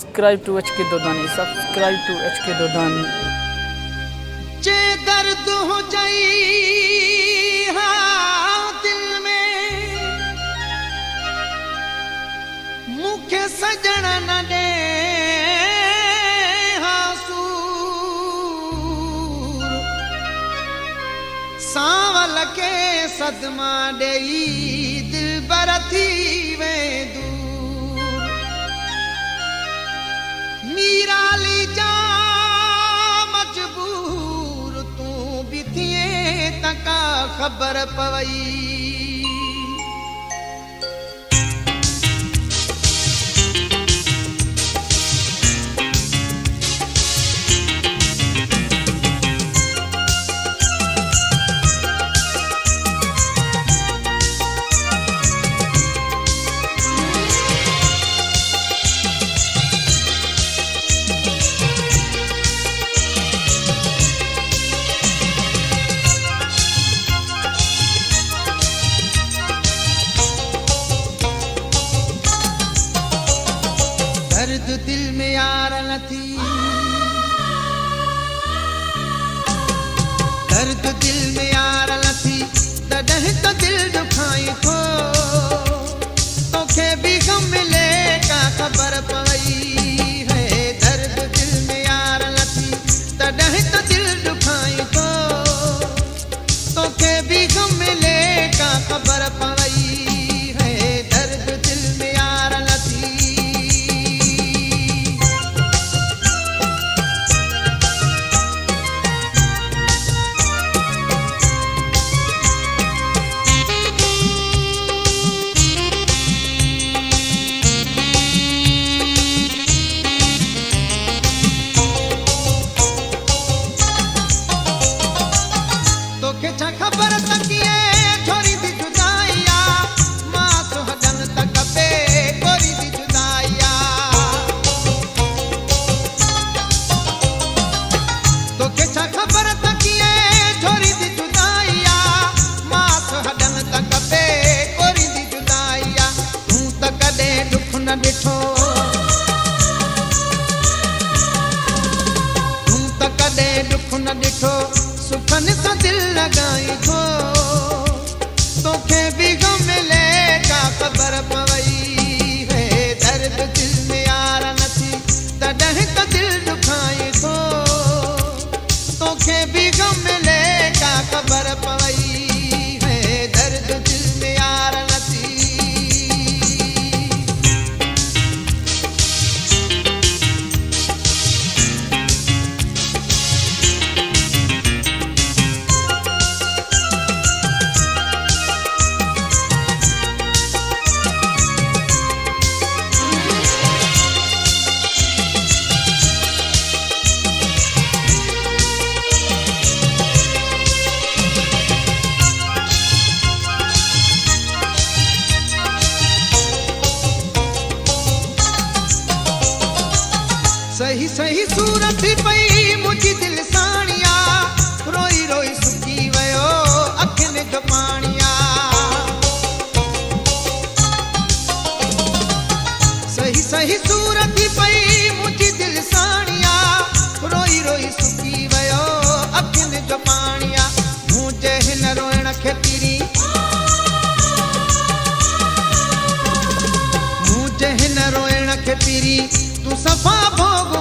Subscribe to HK Dodani. Subscribe to HK Dodani. जे दर्द हो जाई हाँ दिल में मुखे सजन न दे हासूर सांवल के सदमा देई दिल बरथी वे दूर मीराली जा मजबूर तू भी थिए तका खबर पवई दर्द दिल में यार न थी दर्द दिल में यार न थी तॾहिं तो दिल दुखाई थो तोखे भी गम मिले का खबर पवई है दर्द दिल में यार न थी तॾहिं तो दिल दुखाई थो तोखे भी गम मिले का खबर पवई है दर्द दिल में यार न थी छा खबर तकिए छोरी दी जुदाइया मां सुहगन तक पे कोरी दी जुदाइया तो के छा खबर तकिए छोरी दी जुदाइया मां सुहगन तक पे कोरी दी जुदाइया तू तक दे दुख न डिठो तू तक दे दुख न डिठो सुखन सा दिल लगाई थो तोखे भी गम मिले का खबर पवई है दर्द दिल में यार न थी तॾहिं तो दिल दुखाई थो तोखे भी गम मिले का खबर पवई है दर्द दिल में यार न थी सही सही सूरत पई मुझी दिल साणिया रोई रोई सुकी वयो अखिन जो पाणिया सही सही सूरत पई मुझी दिल साणिया रोई रोई सुकी वयो अखिन जो पाणिया मुझे हिन रोइण खे पीरी मुझे हिन रोइण खे पीरी तू सफ़ा भोग